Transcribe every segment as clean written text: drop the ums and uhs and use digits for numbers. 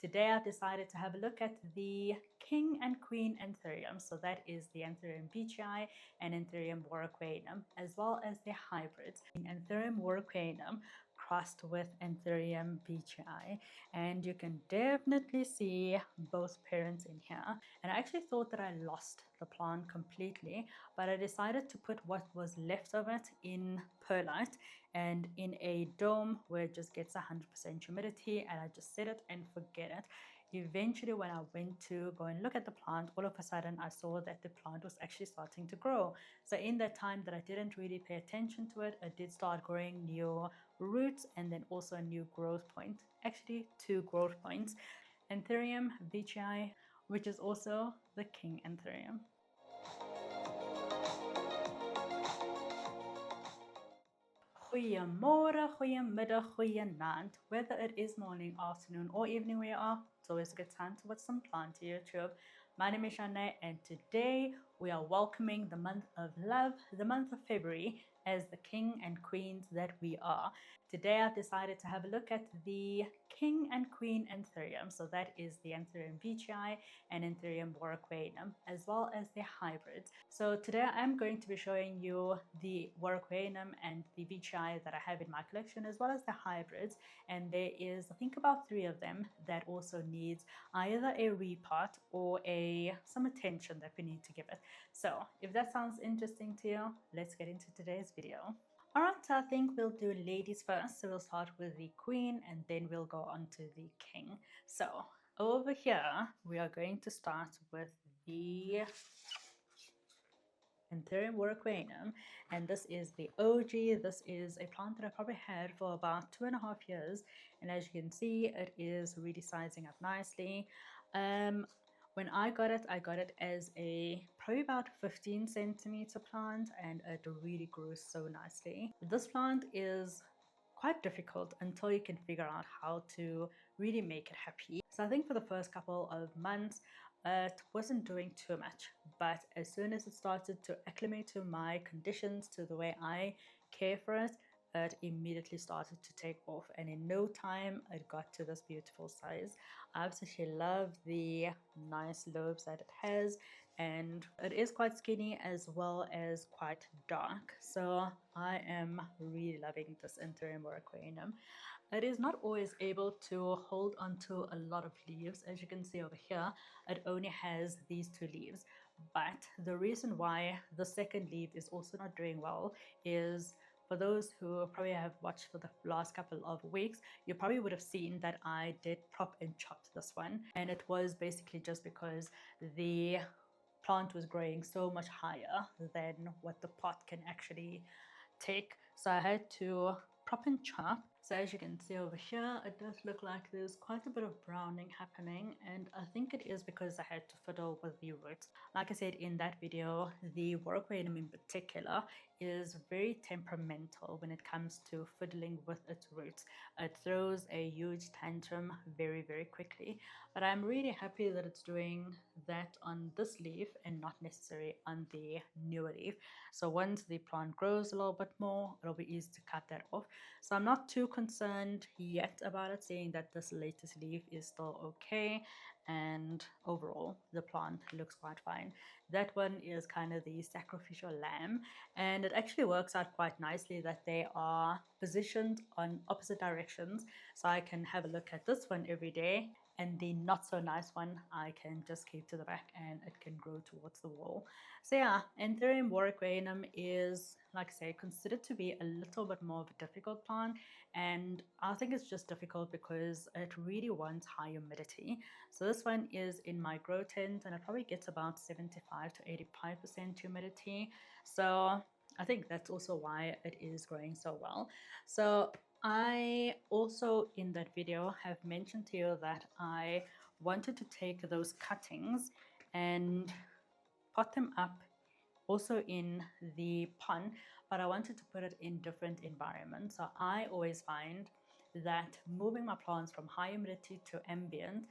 Today I've decided to have a look at the king and queen anthurium. So that is the Anthurium Vietchii and Anthurium Warocqueanum, as well as their hybrids. Anthurium Warocqueanum crossed with Anthurium Vietchii, and you can definitely see both parents in here. And I actually thought that I lost the plant completely, but I decided to put what was left of it in perlite and in a dome where it just gets 100% humidity, and I just set it and forget it. Eventually, when I went to go and look at the plant, all of a sudden I saw that the plant was actually starting to grow. So in that time that I didn't really pay attention to it, it did start growing new roots and then also a new growth point, actually 2 growth points. Anthurium Vietchii, which is also the king anthurium. Goeiemorgen, goeiemiddag, goeienaand. Whether it is morning, afternoon, or evening where you are, it's always a good time to watch some plant YouTube. My name is Shanae, and today we are welcoming the month of love, the month of February, as the king and queens that we are. Today I've decided to have a look at the king and queen anthurium. So that is the Anthurium Vietchii and Anthurium Warocqueanum, as well as their hybrids. So today I'm going to be showing you the Warocqueanum and the Vietchii that I have in my collection, as well as the hybrids. And there is, I think, about 3 of them that also needs either a repot or some attention that we need to give it. So if that sounds interesting to you, let's get into today's video. Alright, so I think we'll do ladies first. So we'll start with the queen and then we'll go on to the king. So over here, we are going to start with the Anthurium Warocqueanum, and this is the OG. This is a plant that I probably had for about 2.5 years, and as you can see, it is really sizing up nicely. When I got it as a probably about 15 centimeter plant, and it really grew so nicely. This plant is quite difficult until you can figure out how to really make it happy. So I think for the first couple of months, it wasn't doing too much, but as soon as it started to acclimate to my conditions, to the way I care for it, it immediately started to take off, and in no time it got to this beautiful size. I absolutely love the nice lobes that it has, and it is quite skinny as well as quite dark. So I am really loving this Anthurium Warocqueanum. It is not always able to hold onto a lot of leaves. As you can see over here, it only has these 2 leaves. But the reason why the second leaf is also not doing well is, for those who probably have watched for the last couple of weeks, you probably would have seen that I did prop and chop this one. And it was basically just because the plant was growing so much higher than what the pot can actually take. So I had to prop and chop. So as you can see over here, it does look like there's quite a bit of browning happening, and I think it is because I had to fiddle with the roots. Like I said in that video, the Warocqueanum in particular is very temperamental when it comes to fiddling with its roots. It throws a huge tantrum very, very quickly, but I'm really happy that it's doing that on this leaf and not necessarily on the newer leaf. So once the plant grows a little bit more, it'll be easy to cut that off. So I'm not too concerned yet about it, saying that this latest leaf is still okay, and overall the plant looks quite fine. That one is kind of the sacrificial lamb, and it actually works out quite nicely that they are positioned on opposite directions, so I can have a look at this one every day, and the not so nice one I can just keep to the back and it can grow towards the wall. So yeah, Anthurium Warocqueanum is, like I say, considered to be a little bit more of a difficult plant, and I think it's just difficult because it really wants high humidity. So this one is in my grow tent, and it probably gets about 75 to 85% humidity. So I think that's also why it is growing so well. So I also in that video have mentioned to you that I wanted to take those cuttings and pot them up also in the pond, but I wanted to put it in different environments. So I always find that moving my plants from high humidity to ambient,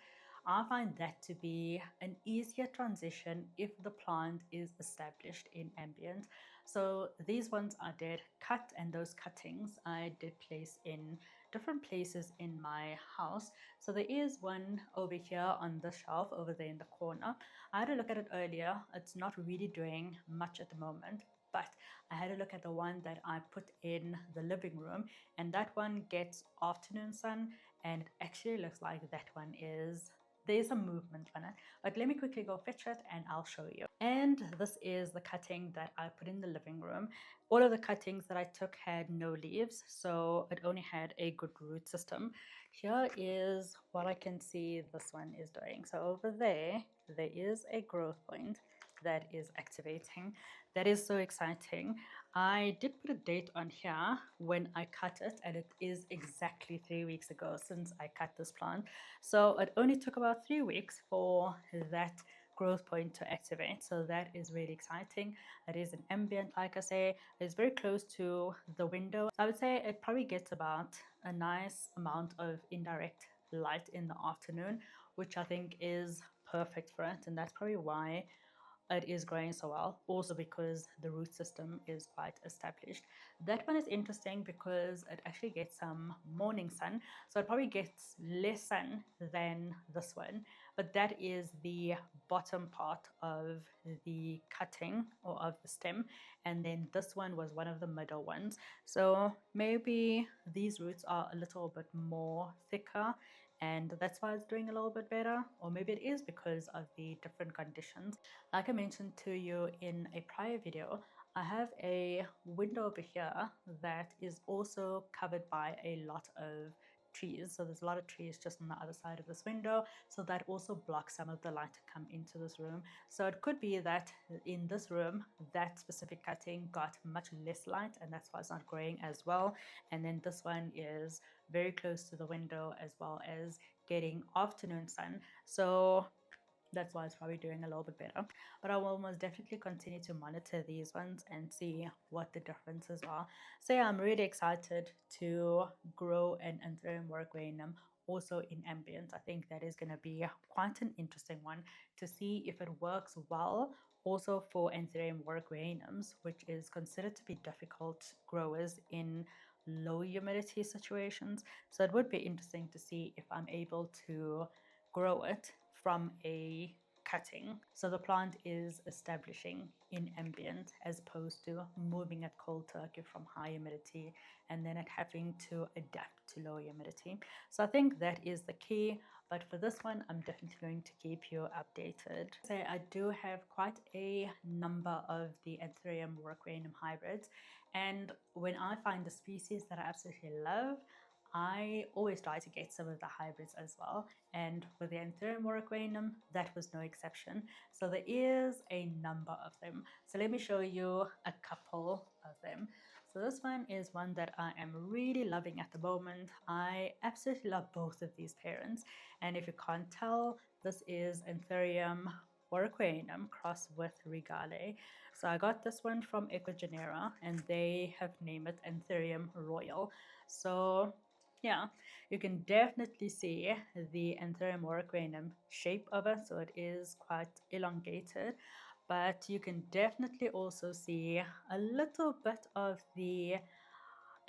I find that to be an easier transition if the plant is established in ambient. So these ones I did cut, and those cuttings I did place in different places in my house. So there is one over here on the shelf over there in the corner. I had a look at it earlier. It's not really doing much at the moment, but I had a look at the one that I put in the living room, and that one gets afternoon sun, and it actually looks like that one is, there's some movement on it. But let me quickly go fetch it and I'll show you. And this is the cutting that I put in the living room. All of the cuttings that I took had no leaves, so it only had a good root system. Here is what I can see this one is doing. So over there is a growth point that is activating. That is so exciting. I did put a date on here when I cut it, and it is exactly 3 weeks ago since I cut this plant. So it only took about 3 weeks for that growth point to activate. So that is really exciting. It is an ambient, like I say. It's very close to the window. So I would say it probably gets about a nice amount of indirect light in the afternoon, which I think is perfect for it, and that's probably why it is growing so well, also because the root system is quite established. That one is interesting because it actually gets some morning sun, so it probably gets less sun than this one, but that is the bottom part of the cutting or of the stem, and then this one was one of the middle ones. So maybe these roots are a little bit more thicker, and that's why it's doing a little bit better, or maybe it is because of the different conditions. Like I mentioned to you in a prior video, I have a window over here that is also covered by a lot of trees. So there's a lot of trees just on the other side of this window, so that also blocks some of the light to come into this room. So it could be that in this room that specific cutting got much less light, and that's why it's not growing as well. And then this one is very close to the window as well as getting afternoon sun, so that's why it's probably doing a little bit better. But I will most definitely continue to monitor these ones and see what the differences are. So yeah, I'm really excited to grow an Anthurium Warocqueanum also in ambient. I think that is going to be quite an interesting one to see if it works well also for Anthurium Warocqueanums, which is considered to be difficult growers in low humidity situations. So it would be interesting to see if I'm able to grow it from a cutting. So the plant is establishing in ambient as opposed to moving at cold turkey from high humidity and then it having to adapt to low humidity. So I think that is the key. But for this one, I'm definitely going to keep you updated. So I do have quite a number of the Anthurium Warocqueanum hybrids. And when I find the species that I absolutely love, I always try to get some of the hybrids as well, and with the Anthurium Warocqueanum, that was no exception. So there is a number of them. So let me show you a couple of them. So this one is one that I am really loving at the moment. I absolutely love both of these parents, and if you can't tell, this is Anthurium Warocqueanum crossed with Regale. So I got this one from Ecogenera, and they have named it Anthurium Royal. So yeah, you can definitely see the Anthurium Warocqueanum shape of it, so it is quite elongated, but you can definitely also see a little bit of the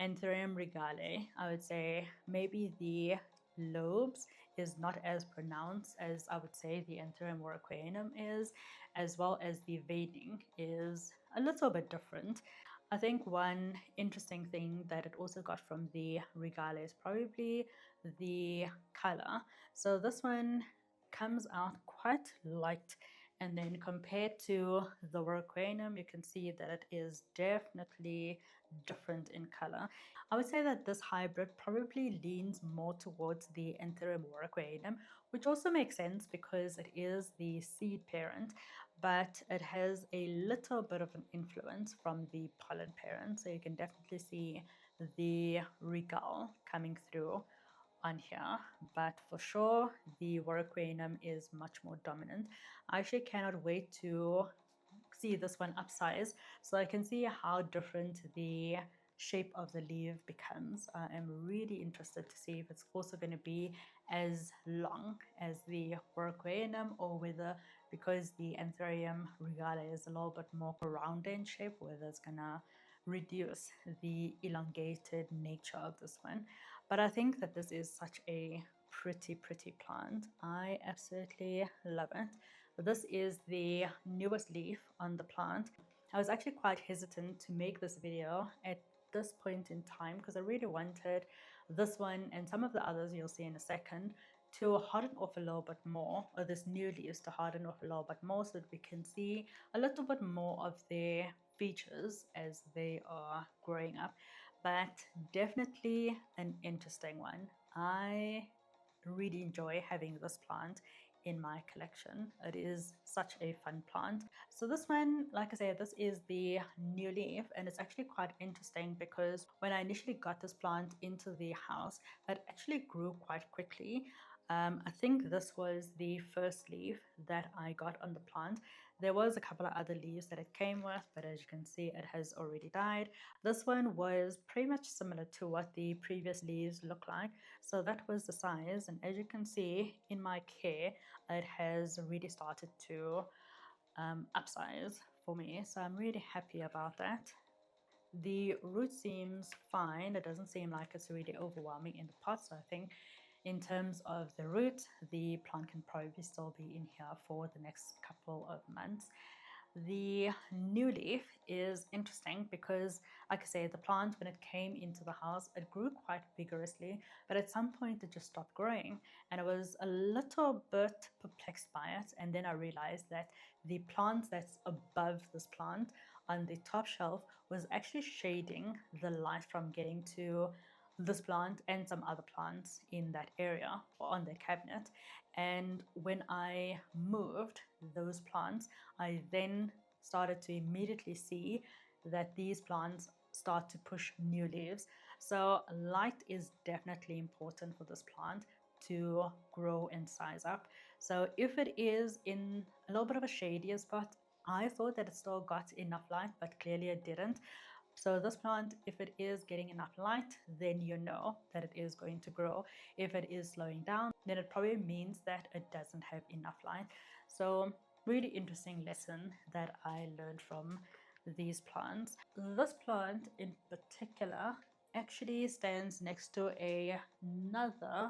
Anthurium regale. I would say maybe the lobes is not as pronounced as I would say the Anthurium Warocqueanum is, as well as the veining is a little bit different. I think one interesting thing that it also got from the Regale is probably the color. So this one comes out quite light, and then compared to the Warocqueanum, you can see that it is definitely different in color. I would say that this hybrid probably leans more towards the Anthurium Warocqueanum, which also makes sense because it is the seed parent, but it has a little bit of an influence from the pollen parent. So you can definitely see the Regale coming through on here, but for sure the Warocqueanum is much more dominant. I actually cannot wait to see this one upsize so I can see how different the shape of the leaf becomes. I am really interested to see if it's also going to be as long as the Warocqueanum, or whether, because the Anthurium regale is a little bit more round in shape, whether it's going to reduce the elongated nature of this one. But I think that this is such a pretty plant. I absolutely love it. This is the newest leaf on the plant. I was actually quite hesitant to make this video at this point in time because I really wanted this one and some of the others you'll see in a second to harden off a little bit more, or this new leaves to harden off a little bit more, so that we can see a little bit more of their features as they are growing up. But definitely an interesting one. I really enjoy having this plant in my collection. It is such a fun plant. So this one, like I said, this is the new leaf, and it's actually quite interesting because when I initially got this plant into the house, it actually grew quite quickly. I think this was the first leaf that I got on the plant. There was a couple of other leaves that it came with, but as you can see, it has already died. This one was pretty much similar to what the previous leaves look like. So that was the size, and as you can see in my care, it has really started to upsize for me. So I'm really happy about that. The root seems fine. It doesn't seem like it's really overwhelming in the pot. So I think in terms of the root, the plant can probably still be in here for the next couple of months. The new leaf is interesting because, like I say, the plant, when it came into the house, it grew quite vigorously, but at some point it just stopped growing, and I was a little bit perplexed by it. And then I realized that the plant that's above this plant on the top shelf was actually shading the light from getting to this plant and some other plants in that area or on the cabinet. And when I moved those plants, I then started to immediately see that these plants start to push new leaves. So light is definitely important for this plant to grow and size up. So if it is in a little bit of a shadier spot, I thought that it still got enough light, but clearly it didn't. So this plant, if it is getting enough light, then you know that it is going to grow. If it is slowing down, then it probably means that it doesn't have enough light. So really interesting lesson that I learned from these plants. This plant in particular actually stands next to another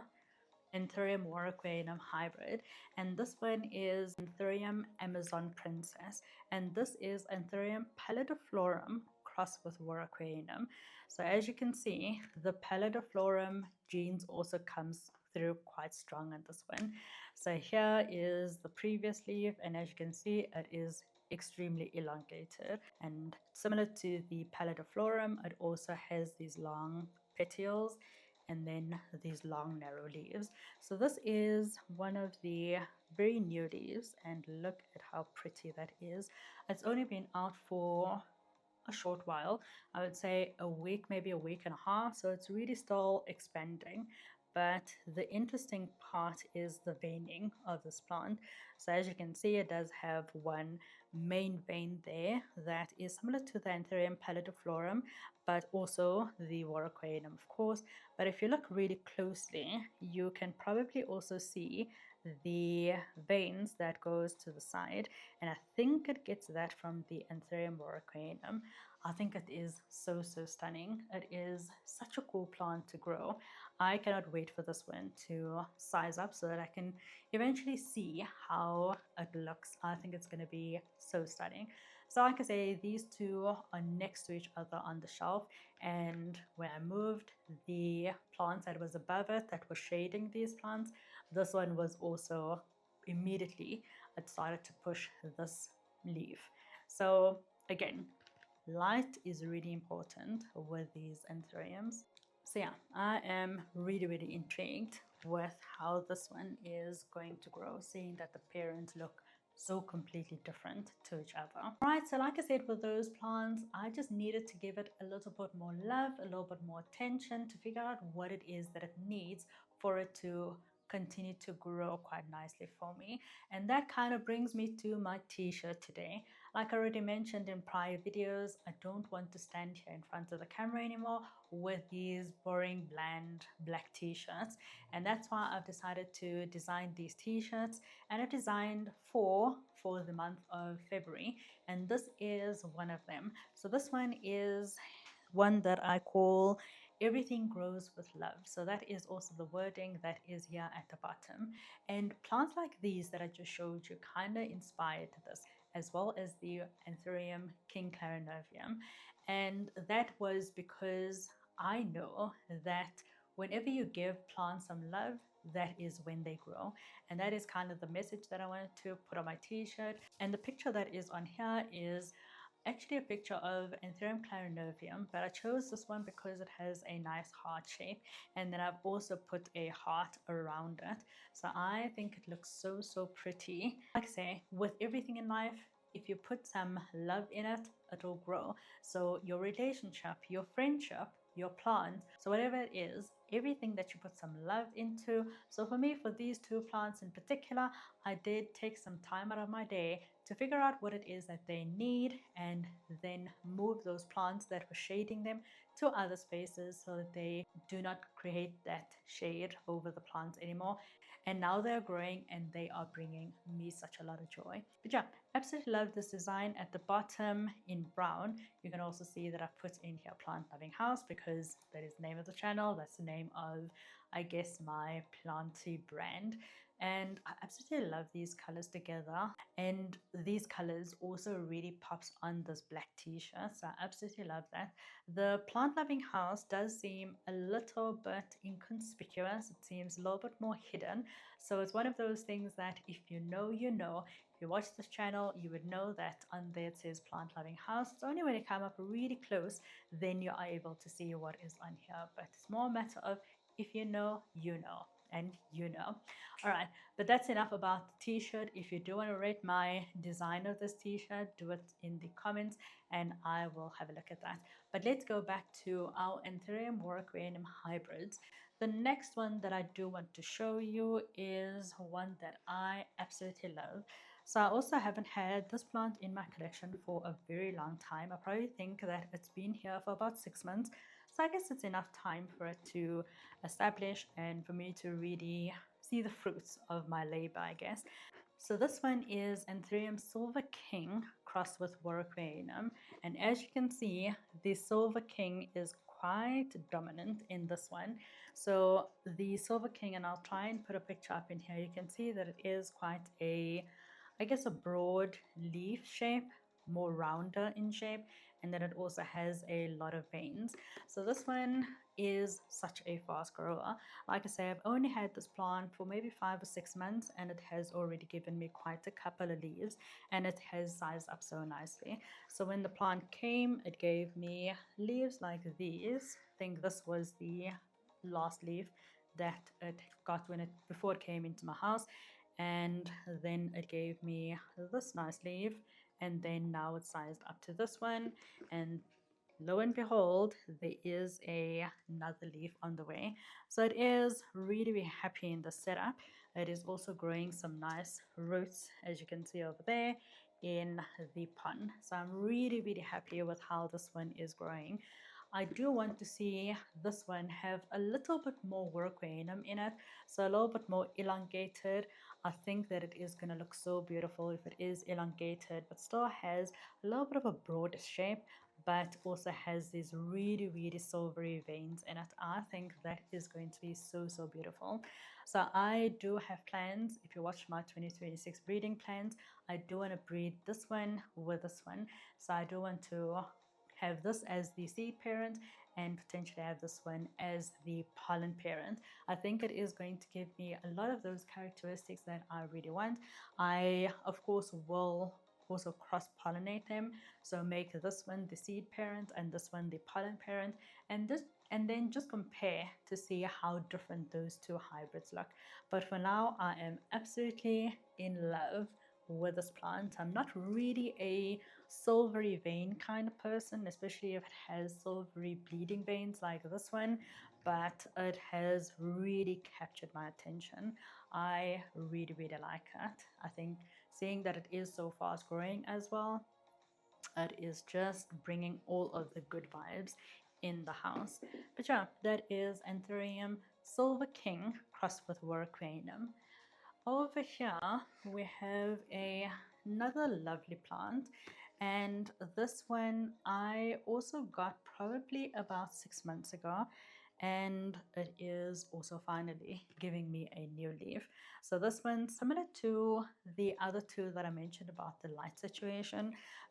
Anthurium Warocqueanum hybrid, and this one is Anthurium Amazon Princess, and this is Anthurium Palidiflorum crossed with Warocqueanum. So as you can see, the Palidiflorum genes also comes through quite strong on this one. So here is the previous leaf, and as you can see, it is extremely elongated, and similar to the Palidiflorum, it also has these long petioles and then these long narrow leaves. So this is one of the very new leaves, and look at how pretty that is. It's only been out for a short while, I would say a week, maybe a week and a half, so it's really still expanding. But the interesting part is the veining of this plant. So as you can see, it does have one main vein there that is similar to the Anthurium Palidiflorum, but also the Warocqueanum, of course. But if you look really closely, you can probably also see the veins that goes to the side, and I think it gets that from the Anthurium Warocqueanum. I think it is so stunning. It is such a cool plant to grow. I cannot wait for this one to size up so that I can eventually see how it looks. I think it's going to be so stunning. So like I say, these two are next to each other on the shelf, and when I moved the plants that was above it that was shading these plants, this one was also immediately, it started to push this leaf. So again, light is really important with these anthuriums. So yeah, I am really intrigued with how this one is going to grow, seeing that the parents look so completely different to each other. Right, so like I said, with those plants, I just needed to give it a little bit more love, a little bit more attention to figure out what it is that it needs for it to continue to grow quite nicely for me. And that kind of brings me to my t-shirt today. Like I already mentioned in prior videos, I don't want to stand here in front of the camera anymore with these boring, bland black t-shirts, and that's why I've decided to design these t-shirts, and I've designed four for the month of February, and this is one of them. So this one is one that I call everything grows with love. So that is also the wording that is here at the bottom. And plants like these that I just showed you kind of inspired this, as well as the Anthurium King Clarinervium. And that was because I know that whenever you give plants some love, that is when they grow. And that is kind of the message that I wanted to put on my t-shirt. And the picture that is on here is actually a picture of Anthurium clarinervium, but I chose this one because it has a nice heart shape, and then I've also put a heart around it. So I think it looks so pretty. Like I say, with everything in life, if you put some love in it, it'll grow. So your relationship, your friendship, your plant, so whatever it is, everything that you put some love into. So for me, for these two plants in particular, I did take some time out of my day to figure out what it is that they need, and then move those plants that were shading them to other spaces so that they do not create that shade over the plants anymore. And now they're growing and they are bringing me such a lot of joy. But yeah, absolutely love this design. At the bottom in brown, you can also see that I've put in here Plant Loving House, because that is the name of the channel. That's the name of, I guess, my planty brand. And I absolutely love these colors together, and these colors also really pops on this black t-shirt, so I absolutely love that. The Plant Loving House does seem a little bit inconspicuous. It seems a little bit more hidden, so it's one of those things that if you know, you know. If you watch this channel, you would know that on there it says Plant Loving House. It's only when you come up really close then you are able to see what is on here, but it's more a matter of if you know, you know, and you know. All right, but that's enough about the t-shirt. If you do want to rate my design of this t-shirt, do it in the comments and I will have a look at that. But let's go back to our Anthurium Warocqueanum hybrids. The next one that I do want to show you is one that I absolutely love. So I also haven't had this plant in my collection for a very long time. I probably think that it's been here for about 6 months. So I guess it's enough time for it to establish and for me to really see the fruits of my labor, I guess. So this one is Anthurium Silver King crossed with Warocqueanum. And as you can see, the Silver King is quite dominant in this one. So the Silver King, and I'll try and put a picture up in here, you can see that it is quite a, I guess, a broad leaf shape, more rounder in shape, and then it also has a lot of veins. So this one is such a fast grower. Like I say, I've only had this plant for maybe 5 or 6 months and it has already given me quite a couple of leaves, and it has sized up so nicely. So when the plant came, it gave me leaves like these. I think this was the last leaf that it got before it came into my house, and then it gave me this nice leaf, and then now it's sized up to this one, and lo and behold, there is another leaf on the way. So it is really happy in the setup. It is also growing some nice roots, as you can see over there in the pond. So I'm really happy with how this one is growing. I do want to see this one have a little bit more Warocqueanum in it, so a little bit more elongated. I think that it is going to look so beautiful if it is elongated, but still has a little bit of a broad shape, but also has these really silvery veins in it. I think that is going to be so beautiful. So I do have plans. If you watch my 2026 breeding plans, I do want to breed this one with this one. So I do want to have this as the seed parent and potentially have this one as the pollen parent. I think it is going to give me a lot of those characteristics that I really want. I, of course, will also cross-pollinate them, so make this one the seed parent and this one the pollen parent, and then just compare to see how different those two hybrids look. But for now, I am absolutely in love with this plant. I'm not really a silvery vein kind of person, especially if it has silvery bleeding veins like this one, but it has really captured my attention. I really like it. I think seeing that it is so fast growing as well, it is just bringing all of the good vibes in the house. But yeah, that is Anthurium Silver King crossed with Warocqueanum. Over here we have another lovely plant, And this one I also got probably about 6 months ago, and it is also finally giving me a new leaf. So this one, similar to the other two that I mentioned about the light situation,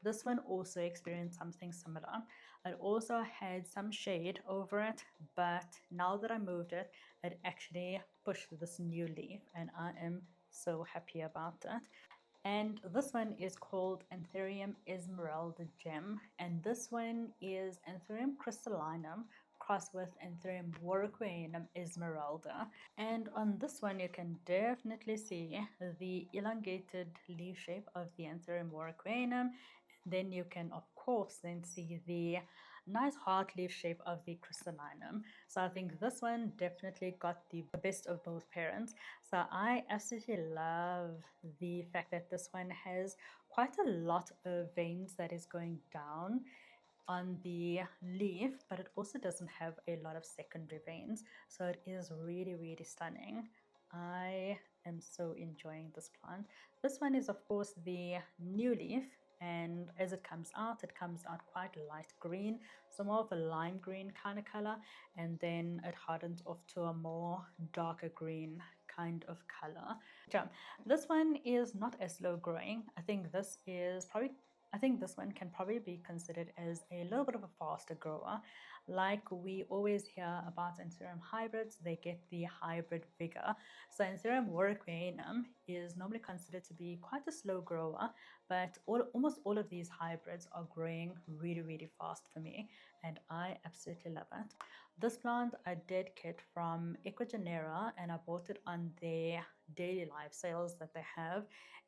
this one also experienced something similar. It also had some shade over it, but now that I moved it, it actually pushed this new leaf, and I am so happy about it. And this one is called Anthurium Esmerelda gem, and this one is Anthurium Crystallinum crossed with Anthurium Warocqueanum Esmerelda. And on this one you can definitely see the elongated leaf shape of the Anthurium Warocqueanum. Then you can of course then see the nice heart leaf shape of the Crystalinum. So I think this one definitely got the best of both parents. So I absolutely love the fact that this one has quite a lot of veins that is going down on the leaf, but it also doesn't have a lot of secondary veins. So it is really, really stunning. I am so enjoying this plant. This one is of course the new leaf, and as it comes out quite light green, so more of a lime green kind of color, and then it hardens off to a more darker green kind of color. This one is not as slow growing. I think this one can probably be considered as a little bit of a faster grower. Like we always hear about Anthurium hybrids, they get the hybrid vigor. So Anthurium Warocqueanum is normally considered to be quite a slow grower, but almost all of these hybrids are growing really, really fast for me, and I absolutely love it. This plant I did get from Equigenera, and I bought it on their daily life sales that they have,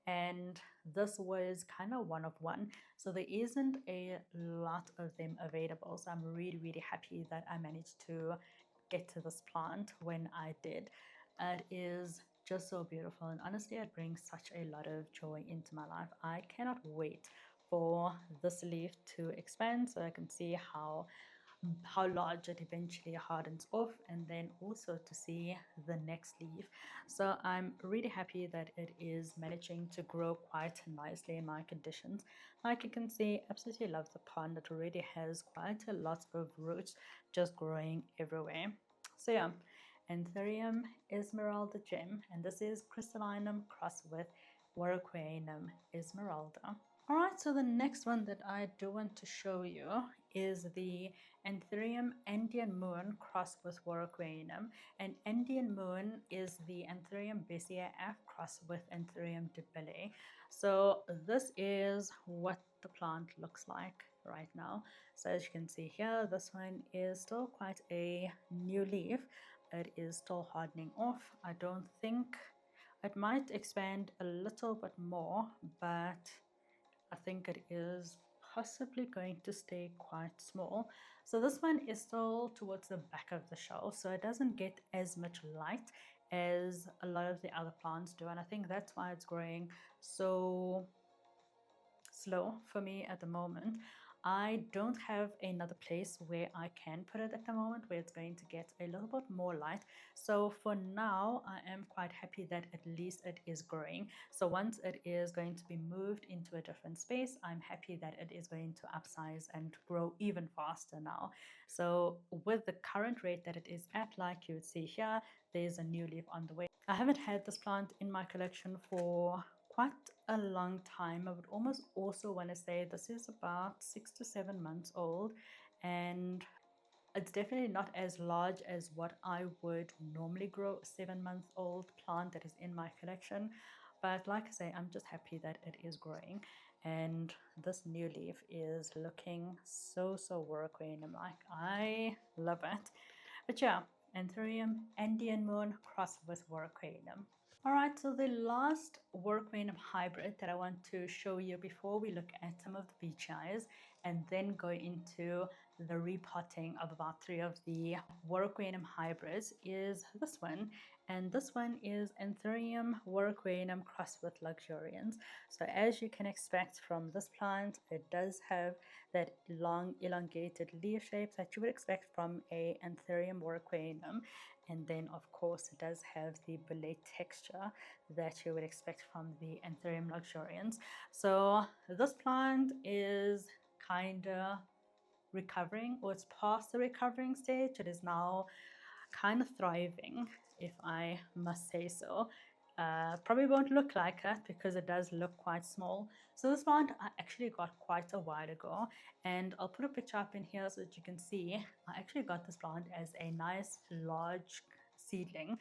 and this was kind of one of one, so there isn't a lot of them available. So I'm really, really happy that I managed to get to this plant when I did. It is just so beautiful, and honestly it brings such a lot of joy into my life. I cannot wait for this leaf to expand so I can see how large it eventually hardens off, and then also to see the next leaf. So I'm really happy that it is managing to grow quite nicely in my conditions. Like you can see, absolutely love the pond. It already has quite a lot of roots just growing everywhere. So yeah, Anthurium Esmeralda gem, and this is Crystalinum crossed with Warocqueanum Esmeralda. Alright, so the next one that I do want to show you is the Anthurium Andean Moon crossed with Warocqueanum. And Andean Moon is the Anthurium Besseae crossed with Anthurium Debile. So this is what the plant looks like right now. So as you can see here, this one is still quite a new leaf. It is still hardening off. I don't think it might expand a little bit more, but I think it is possibly going to stay quite small. So this one is still towards the back of the shelf, so it doesn't get as much light as a lot of the other plants do, and I think that's why it's growing so slow for me at the moment. I don't have another place where I can put it at the moment where it's going to get a little bit more light. So for now, I am quite happy that at least it is growing. So once it is going to be moved into a different space, I'm happy that it is going to upsize and grow even faster now. So with the current rate that it is at, like you would see here, there's a new leaf on the way. I haven't had this plant in my collection for quite a long time. I would almost also want to say this is about 6 to 7 months old, and it's definitely not as large as what I would normally grow a 7-month-old plant that is in my collection. But like I say, I'm just happy that it is growing, and this new leaf is looking so Warocqueanum like. I love it. But yeah, Anthurium Andean Moon crossed with Warocqueanum. Alright, so the last Warocqueanum hybrid that I want to show you before we look at some of the Vietchii and then go into the repotting of about 3 of the Warocqueanum hybrids is this one. And this one is Anthurium Warocqueanum crossed with Luxurians. So as you can expect from this plant, it does have that long elongated leaf shape that you would expect from a Anthurium Warocqueanum. And then of course it does have the belay texture that you would expect from the Anthurium luxurians. So this plant is kind of recovering, or it's past the recovering stage. It is now kind of thriving, if I must say so. Probably won't look like that because it does look quite small. So this plant I actually got quite a while ago, and I'll put a picture up in here so that you can see. I actually got this plant as a nice large seedling,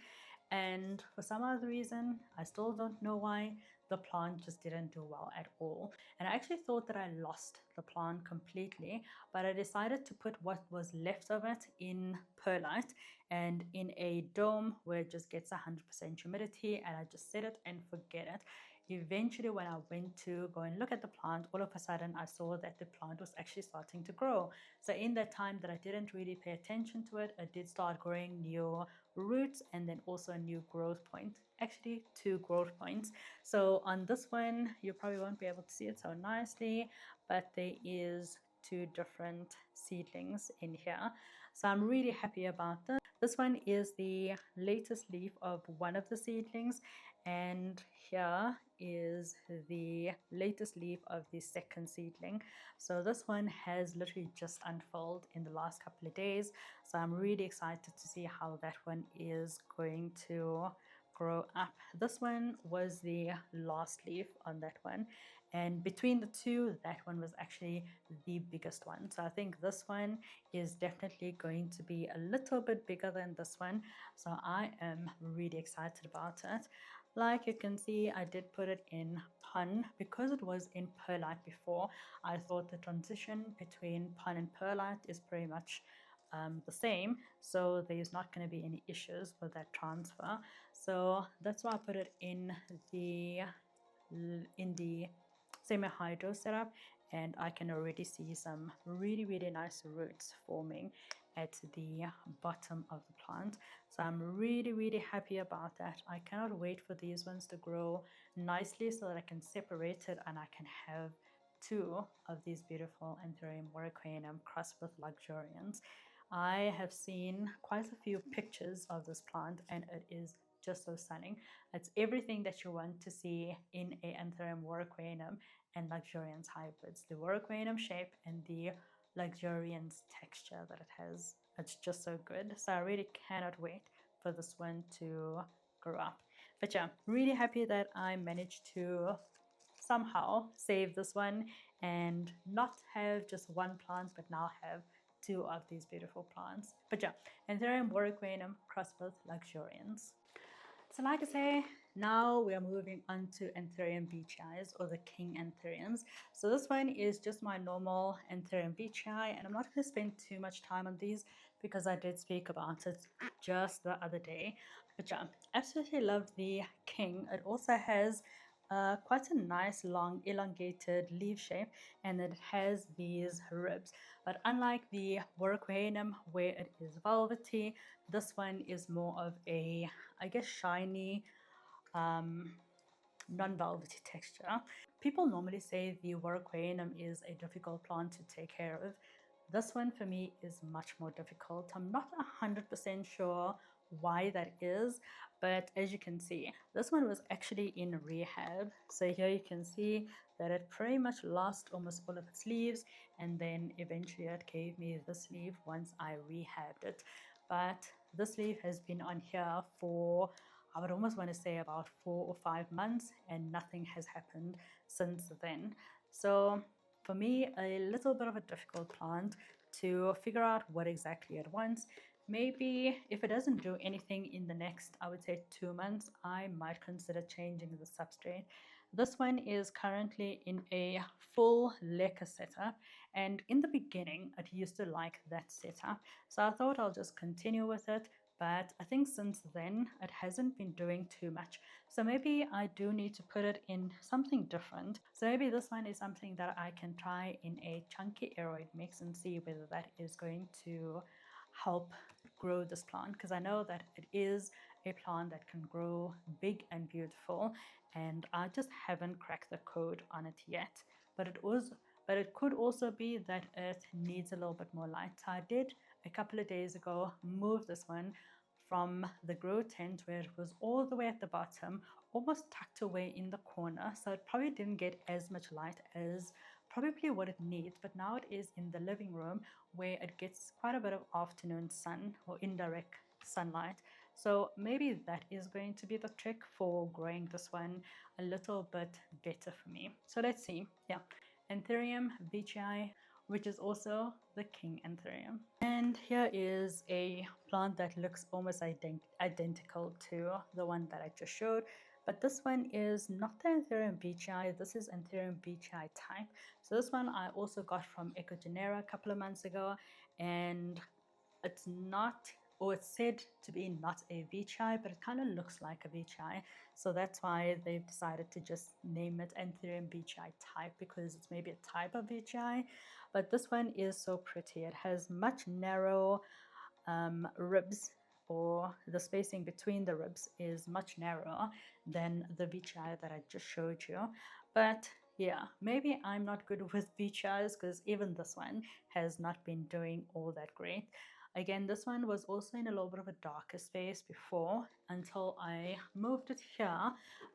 and for some other reason, I still don't know why, the plant just didn't do well at all. And I actually thought that I lost the plant completely, but I decided to put what was left of it in perlite and in a dome where it just gets 100% humidity, and I just set it and forget it. Eventually, when I went to go and look at the plant, all of a sudden I saw that the plant was actually starting to grow. So in that time that I didn't really pay attention to it, it did start growing new roots and then also a new growth point, actually 2 growth points. So on this one you probably won't be able to see it so nicely, but there is 2 different seedlings in here. So I'm really happy about this. This one is the latest leaf of one of the seedlings, and here is the latest leaf of the second seedling. So this one has literally just unfolded in the last couple of days. So I'm really excited to see how that one is going to grow up. This one was the last leaf on that one, and between the two, that one was actually the biggest one. So I think this one is definitely going to be a little bit bigger than this one. So I am really excited about it. Like you can see, I did put it in pun because it was in perlite before. I thought the transition between pun and perlite is pretty much the same, so there's not going to be any issues with that transfer. So that's why I put it in the semi-hydro setup, and I can already see some really nice roots forming at the bottom of the plant. So I'm really happy about that. I cannot wait for these ones to grow nicely so that I can separate it and I can have 2 of these beautiful Anthurium Warocqueanum crossed with Luxurians. I have seen quite a few pictures of this plant and it is just so stunning. It's everything that you want to see in a Anthurium Warocqueanum and Luxurians hybrids. The Warocqueanum shape and the Luxurians texture that it has. It's just so good. So I really cannot wait for this one to grow up. But yeah, really happy that I managed to somehow save this one and not have just one plant, but now have 2 of these beautiful plants. But yeah, Anthurium Warocqueanum crossed with Luxurians. So like I say, now we are moving on to Anthurium Vietchii, or the king anthuriums. So this one is just my normal Anthurium Vietchii, and I'm not going to spend too much time on these because I did speak about it just the other day. But yeah, absolutely love the king. It also has quite a nice long elongated leaf shape, and it has these ribs. But unlike the Warocqueanum where it is velvety, this one is more of a, I guess, shiny, non-velvety texture. People normally say the Warocqueanum is a difficult plant to take care of. This one for me is much more difficult. I'm not 100% sure why that is, but as you can see, this one was actually in rehab. So here you can see that it pretty much lost almost all of its leaves, and then eventually it gave me this leaf once I rehabbed it. But this leaf has been on here for, I would almost want to say, about 4 or 5 months, and nothing has happened since then. So for me, a little bit of a difficult plant to figure out what exactly it wants. Maybe if it doesn't do anything in the next, I would say 2 months, I might consider changing the substrate. This one is currently in a full leca setup, and in the beginning it used to like that setup, so I thought I'll just continue with it. But I think since then it hasn't been doing too much, so maybe I do need to put it in something different. So maybe this one is something that I can try in a chunky aeroid mix and see whether that is going to help grow this plant, because I know that it is a plant that can grow big and beautiful, and I just haven't cracked the code on it yet. But it could also be that it needs a little bit more light. So I did a couple of days ago move this one from the grow tent where it was all the way at the bottom, almost tucked away in the corner, so it probably didn't get as much light as probably what it needs, but now it is in the living room where it gets quite a bit of afternoon sun or indirect sunlight. So maybe that is going to be the trick for growing this one a little bit better for me. So let's see. Yeah, Anthurium Vietchii, which is also the king anthurium. And here is a plant that looks almost identical to the one that I just showed, but this one is not the Anthurium Vietchii, this is Anthurium Vietchii type. So this one I also got from Ecogenera a couple of months ago, and it's not, or it's said to be not a Vietchii, but it kind of looks like a Vietchii. So that's why they've decided to just name it Anthurium Vietchii type, because it's maybe a type of Vietchii. But this one is so pretty. It has much narrow ribs, or the spacing between the ribs is much narrower than the Vietchii that I just showed you. But yeah, maybe I'm not good with Vietchiis, because even this one has not been doing all that great. Again, this one was also in a little bit of a darker space before until I moved it here,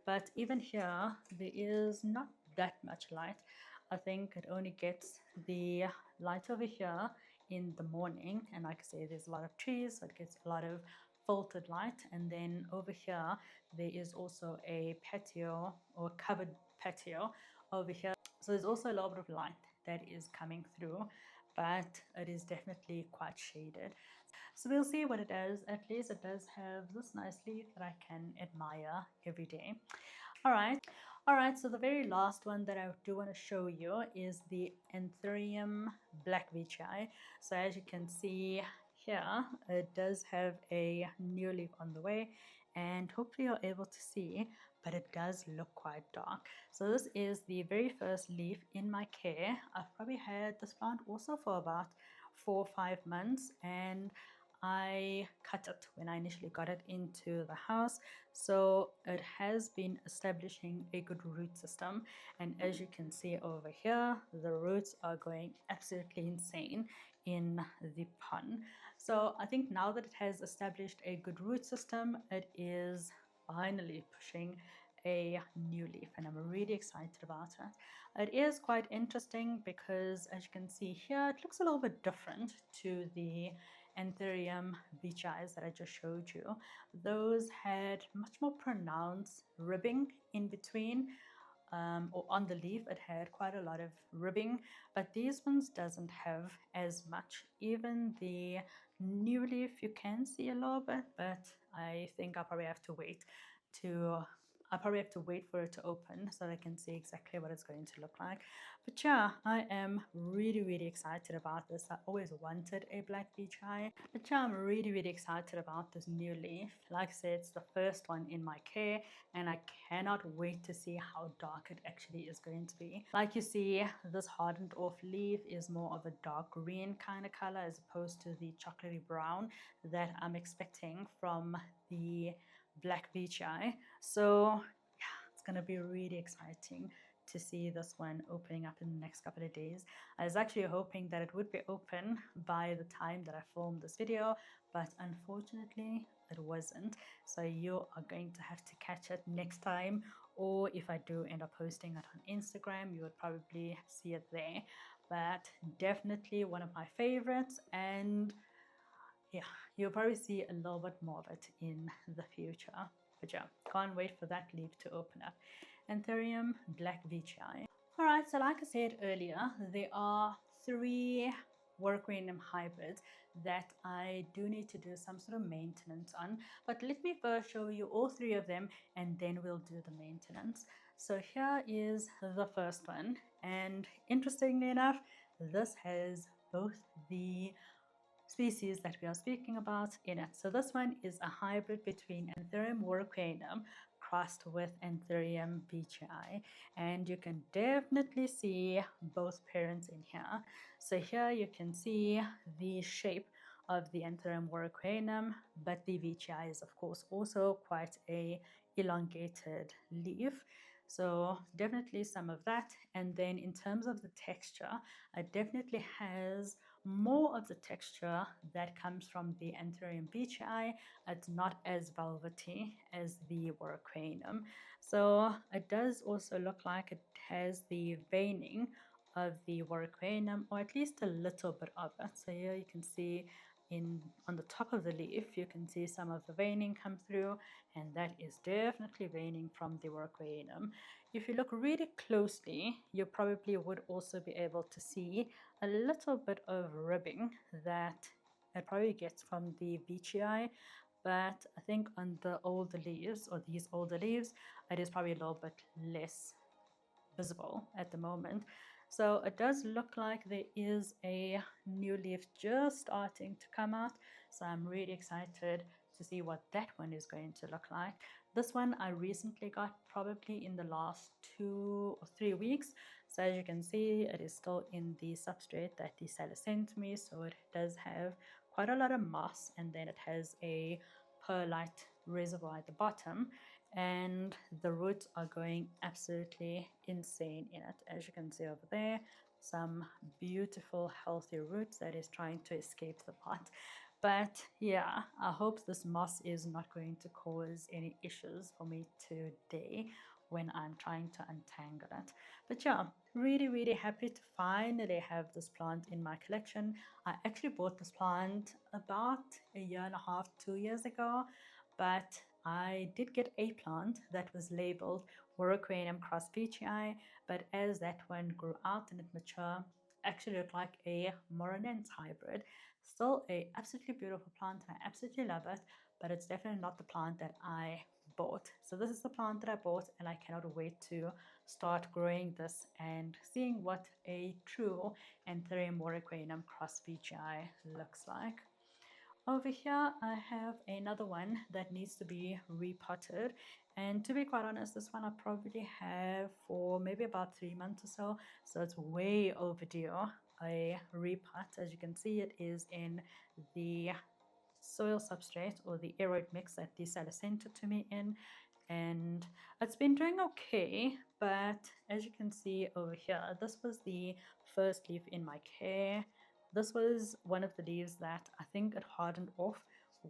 but even here there is not that much light. I think it only gets the light over here in the morning, and like I say, there's a lot of trees, so it gets a lot of filtered light. And then over here there is also a patio, or covered patio over here, so there's also a little bit of light that is coming through, but it is definitely quite shaded. So we'll see what it does. At least it does have this nice leaf that I can admire every day. All right, so the very last one that I do want to show you is the Anthurium Black Vietchii. So as you can see here, it does have a new leaf on the way, and hopefully you're able to see, but it does look quite dark. So this is the very first leaf in my care. I've probably had this plant also for about 4 or 5 months, and I cut it when I initially got it into the house. So it has been establishing a good root system, and as you can see over here, the roots are going absolutely insane in the pond. So I think now that it has established a good root system, it is finally pushing a new leaf, and I'm really excited about it. It is quite interesting because, as you can see here, it looks a little bit different to the Anthurium Vietchii that I just showed you. Those had much more pronounced ribbing in between, or on the leaf it had quite a lot of ribbing, but these ones doesn't have as much. Even the new leaf you can see a little bit, but I think I'll probably have to wait for it to open so that I can see exactly what it's going to look like. But yeah, I am really excited about this. I always wanted a black Vietchii, but yeah, I'm really excited about this new leaf. Like I said, it's the first one in my care, and I cannot wait to see how dark it actually is going to be. Like you see, this hardened off leaf is more of a dark green kind of color as opposed to the chocolatey brown that I'm expecting from the black Vietchii. So yeah, it's gonna be really exciting to see this one opening up in the next couple of days. I was actually hoping that it would be open by the time that I filmed this video, but unfortunately it wasn't. So you are going to have to catch it next time, or if I do end up posting it on Instagram, you would probably see it there. But definitely one of my favorites, and yeah, you'll probably see a little bit more of it in the future. But yeah, can't wait for that leaf to open up. Anthurium Black Vietchii. Alright, so like I said earlier, there are 3 Warocqueanum hybrids that I do need to do some sort of maintenance on. But let me first show you all 3 of them, and then we'll do the maintenance. So here is the first one, and interestingly enough, this has both the species that we are speaking about in it. So this one is a hybrid between Anthurium Warocqueanum crossed with Anthurium Vietchii, and you can definitely see both parents in here. So here you can see the shape of the Anthurium Warocqueanum, but the Vietchii is of course also quite a elongated leaf. So definitely some of that. And then in terms of the texture, it definitely has more of the texture that comes from the Anthurium Vietchii. It's not as velvety as the Warocqueanum. So it does also look like it has the veining of the Warocqueanum, or at least a little bit of it. So here you can see on the top of the leaf, you can see some of the veining come through, and that is definitely veining from the Warocqueanum. If you look really closely, you probably would also be able to see a little bit of ribbing that it probably gets from the Vietchii, but I think on the older leaves, or these older leaves, it is probably a little bit less visible at the moment. So it does look like there is a new leaf just starting to come out. So I'm really excited to see what that one is going to look like. This one I recently got probably in the last 2 or 3 weeks. So as you can see, it is still in the substrate that the seller sent me. So it does have quite a lot of moss, and then it has a perlite reservoir at the bottom, and the roots are going absolutely insane in it. As you can see over there, some beautiful healthy roots that is trying to escape the pot. But yeah, I hope this moss is not going to cause any issues for me today when I'm trying to untangle it. But yeah, really happy to finally have this plant in my collection. I actually bought this plant about 1.5 years, 2 years ago, but I did get a plant that was labeled Warocqueanum cross Vietchii, but as that one grew out and it matured, actually looked like a Moronense hybrid. Still a absolutely beautiful plant, and I absolutely love it, but it's definitely not the plant that I bought. So this is the plant that I bought, and I cannot wait to start growing this and seeing what a true Anthurium Warocqueanum cross Vietchii looks like. Over here, I have another one that needs to be repotted. And to be quite honest, this one I probably have for maybe about 3 months or so. So it's way overdue a repot. As you can see, it is in the soil substrate, or the aeroid mix that the seller sent it to me in. And it's been doing okay, but as you can see over here, this was the first leaf in my care. This was one of the leaves that I think it hardened off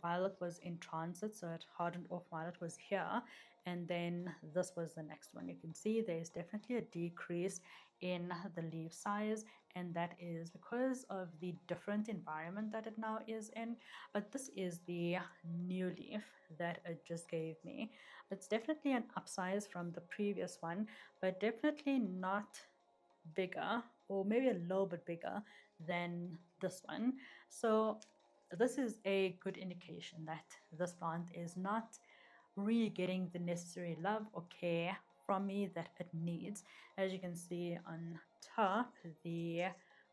while it was in transit, so it hardened off while it was here, and then this was the next one. You can see there's definitely a decrease in the leaf size, and that is because of the different environment that it now is in. But this is the new leaf that it just gave me. It's definitely an upsize from the previous one, but definitely not bigger, or maybe a little bit bigger than this one. So this is a good indication that this plant is not really getting the necessary love or care from me that it needs. As you can see on top, the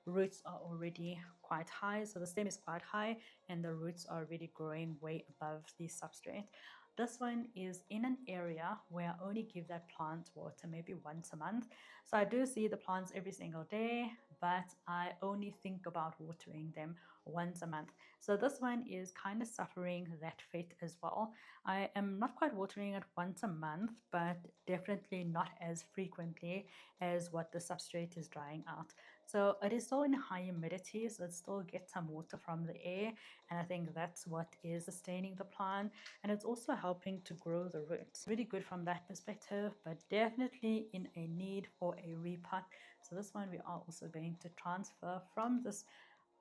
roots are already quite high, so the stem is quite high and the roots are already growing way above the substrate. This one is in an area where I only give that plant water maybe once a month. So I do see the plants every single day, but I only think about watering them once a month. So this one is kind of suffering that fate as well. I am not quite watering it once a month, but definitely not as frequently as what the substrate is drying out. So it is still in high humidity, so it still gets some water from the air, and I think that's what is sustaining the plant, and it's also helping to grow the roots. Really good from that perspective, but definitely in a need for a repot. So this one we are also going to transfer from this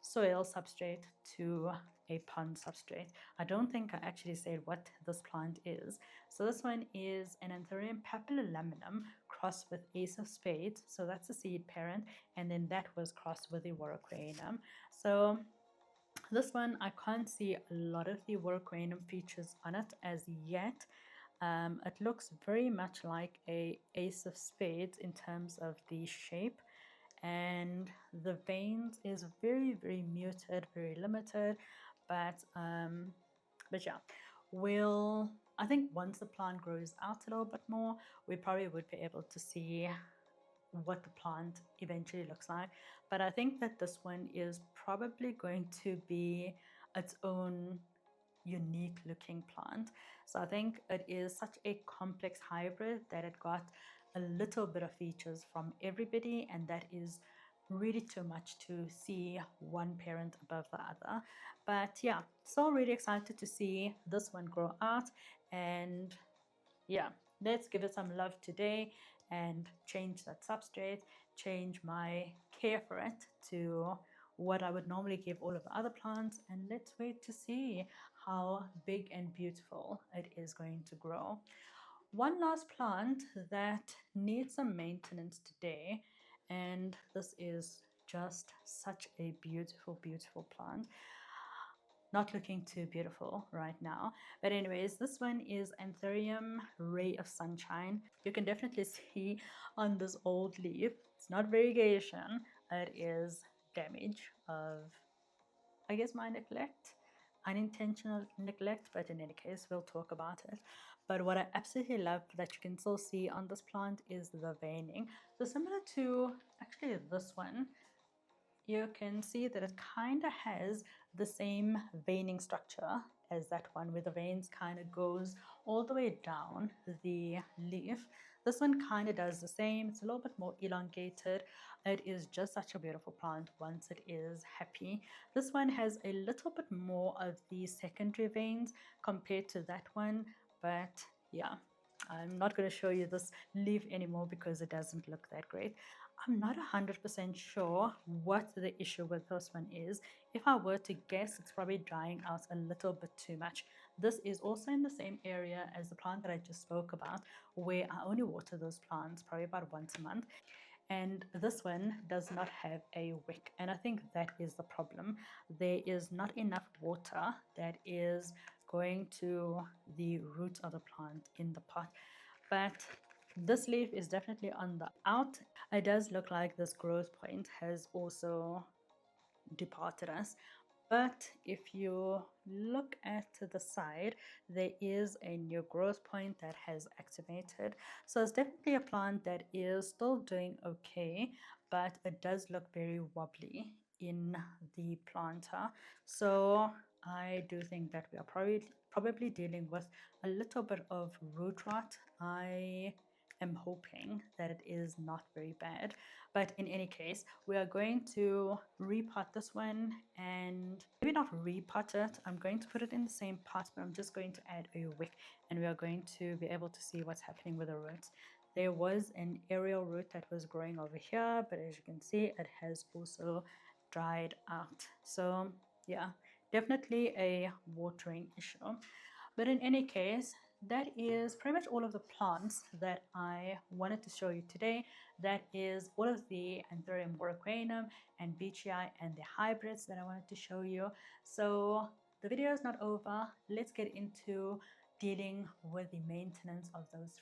soil substrate to a pond substrate. I don't think I actually said what this plant is. So this one is an Anthurium Papililaminum crossed with Ace of Spades. So that's the seed parent, and then that was crossed with the Warocqueanum. So this one, I can't see a lot of the Warocqueanum features on it as yet. It looks very much like a Ace of Spades in terms of the shape, and the veins is very muted, very limited. But yeah, I think once the plant grows out a little bit more, we probably would be able to see what the plant eventually looks like. But I think that this one is probably going to be its own unique looking plant. So I think it is such a complex hybrid that it got a little bit of features from everybody, and that is really too much to see one parent above the other. But yeah, so really excited to see this one grow out. And yeah, let's give it some love today and change that substrate, change my care for it to what I would normally give all of the other plants, and let's wait to see how big and beautiful it is going to grow. One last plant that needs some maintenance today, and this is just such a beautiful, beautiful plant. Not looking too beautiful right now, but anyways, this one is Anthurium Ray of Sunshine. You can definitely see on this old leaf, it's not variegation, it is damage of, I guess, my neglect, unintentional neglect, but in any case, we'll talk about it. But what I absolutely love that you can still see on this plant is the veining. So similar to actually this one, you can see that it kind of has the same veining structure as that one, where the veins kind of goes all the way down the leaf. This one kind of does the same. It's a little bit more elongated. It is just such a beautiful plant once it is happy. This one has a little bit more of the secondary veins compared to that one, but yeah, I'm not going to show you this leaf anymore because it doesn't look that great. I'm not 100% sure what the issue with this one is. If I were to guess, it's probably drying out a little bit too much. This is also in the same area as the plant that I just spoke about, where I only water those plants probably about once a month. And this one does not have a wick, and I think that is the problem. There is not enough water that is going to the roots of the plant in the pot. But this leaf is definitely on the out. It does look like this growth point has also departed us. But if you look at the side, there is a new growth point that has activated. So it's definitely a plant that is still doing okay, but it does look very wobbly in the planter. So I do think that we are probably dealing with a little bit of root rot. I am hoping that it is not very bad, but in any case, we are going to repot this one, and maybe not repot it. I'm going to put it in the same pot, but I'm just going to add a wick, and we are going to be able to see what's happening with the roots. There was an aerial root that was growing over here, but as you can see, it has also dried out. So yeah, definitely a watering issue. But in any case, that is pretty much all of the plants that I wanted to show you today. That is all of the Anthurium Warocqueanum and Vietchii and the hybrids that I wanted to show you. So the video is not over. Let's get into dealing with the maintenance of those.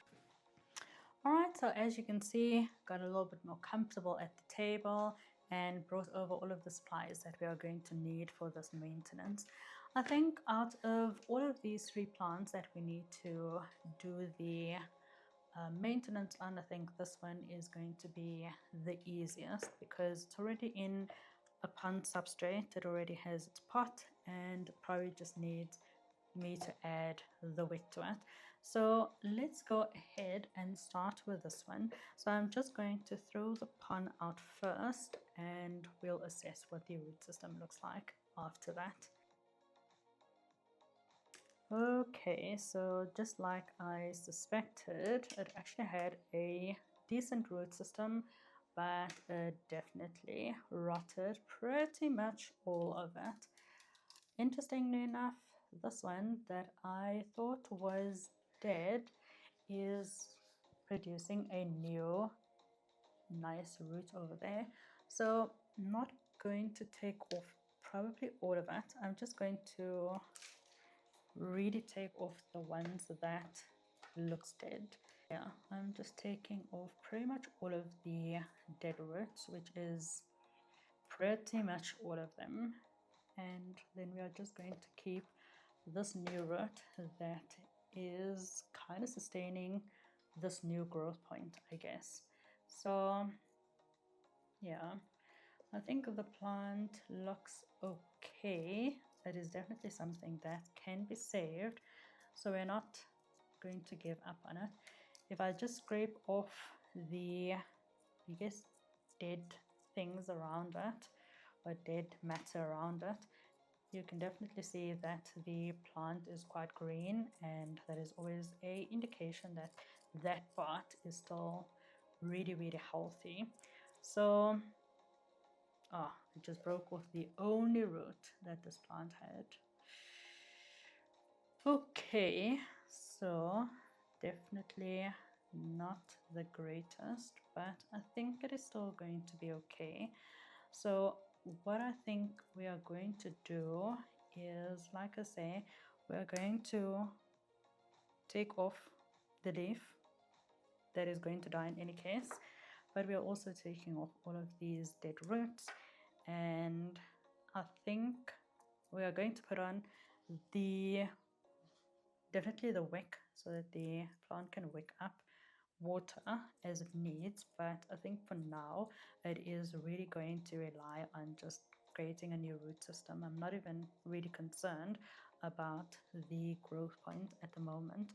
Alright, so as you can see, got a little bit more comfortable at the table and brought over all of the supplies that we are going to need for this maintenance. I think out of all of these three plants that we need to do the maintenance on, I think this one is going to be the easiest because it's already in a pond substrate. It already has its pot and probably just needs me to add the wick to it. So let's go ahead and start with this one. So I'm just going to throw the pond out first and we'll assess what the root system looks like after that. Okay, so just like I suspected, it actually had a decent root system, but it definitely rotted pretty much all of it. Interestingly enough, this one that I thought was dead is producing a new nice root over there. So I'm not going to take off probably all of it. I'm just going to really take off the ones that looks dead. Yeah, I'm just taking off pretty much all of the dead roots, which is pretty much all of them. And then we are just going to keep this new root that is kind of sustaining this new growth point, I guess. So yeah, I think the plant looks okay. It is definitely something that can be saved, so we're not going to give up on it. If I just scrape off the, I guess, dead things around it, or dead matter around it, you can definitely see that the plant is quite green, and that is always a indication that that part is still really, really healthy. So it just broke off the only root that this plant had. Okay, so definitely not the greatest, but I think it is still going to be okay. So what I think we are going to do is, like I say, we're going to take off the leaf that is going to die in any case, but we are also taking off all of these dead roots, and I think we are going to put on definitely the wick, so that the plant can wick up water as it needs. But I think for now it is really going to rely on just creating a new root system. I'm not even really concerned about the growth point at the moment.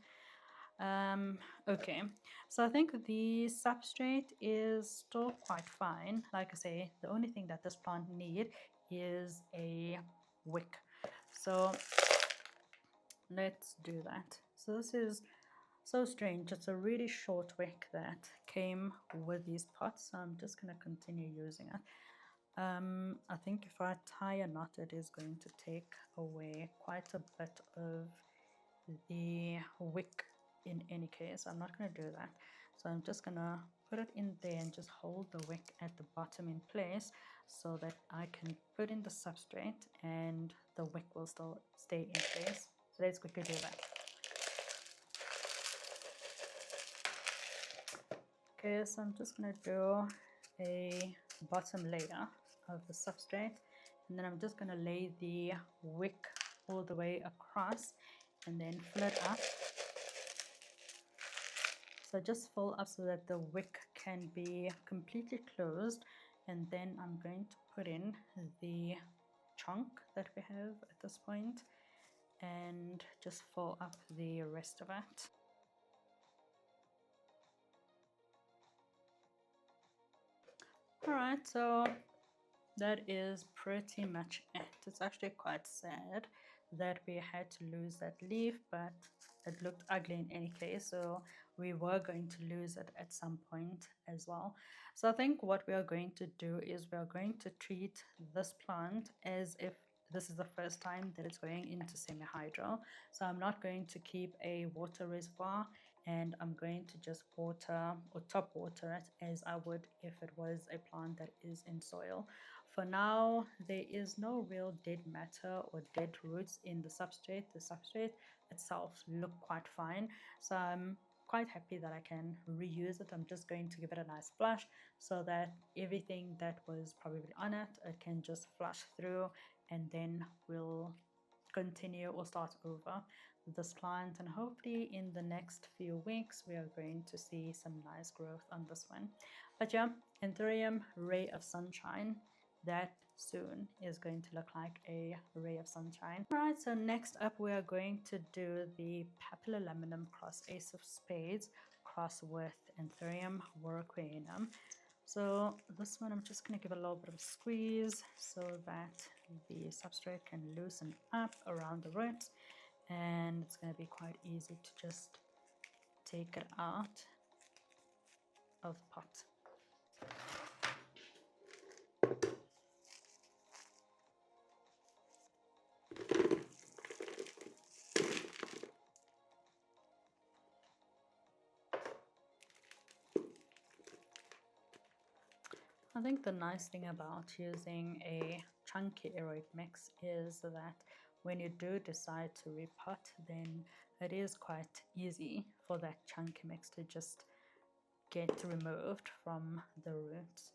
Okay, so I think the substrate is still quite fine. Like I say, the only thing that this plant needs is a wick. So let's do that. So this is so strange. It's a really short wick that came with these pots, so I'm just going to continue using it. I think if I tie a knot, it is going to take away quite a bit of the wick in any case. I'm not going to do that. So I'm just going to put it in there and just hold the wick at the bottom in place, so that I can put in the substrate and the wick will still stay in place. So let's quickly do that. Okay, so I'm just going to do a bottom layer of the substrate, and then I'm just going to lay the wick all the way across and then fill it up. So just fill up so that the wick can be completely closed, and then I'm going to put in the chunk that we have at this point and just fill up the rest of it. Alright, so that is pretty much it. It's actually quite sad that we had to lose that leaf, but it looked ugly in any case, so we were going to lose it at some point as well. So I think what we are going to do is we are going to treat this plant as if this is the first time that it's going into semi-hydro. So I'm not going to keep a water reservoir, and I'm going to just water or top water it as I would if it was a plant that is in soil. For now, there is no real dead matter or dead roots in the substrate. The substrate itself look quite fine, so I'm quite happy that I can reuse it. I'm just going to give it a nice flush so that everything that was probably on it, it can just flush through, and then we'll continue or start over this plant, and hopefully in the next few weeks we are going to see some nice growth on this one. But yeah, Anthurium Ray of Sunshine, that soon is going to look like a ray of sunshine. Alright, so next up we are going to do the Papililaminum cross Ace of Spades cross with Anthurium Warocqueanum. So this one I'm just going to give a little bit of a squeeze so that the substrate can loosen up around the roots, and it's going to be quite easy to just take it out of the pot. I think the nice thing about using a chunky aeroid mix is that when you do decide to repot, then it is quite easy for that chunky mix to just get removed from the roots.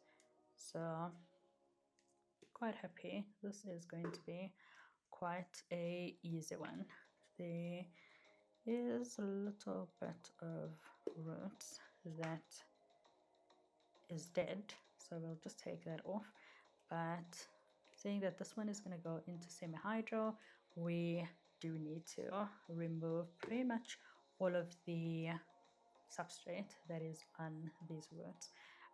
So quite happy. This is going to be quite a easy one. There is a little bit of roots that is dead, so we'll just take that off. But saying that this one is going to go into semi-hydro, we do need to remove pretty much all of the substrate that is on these roots.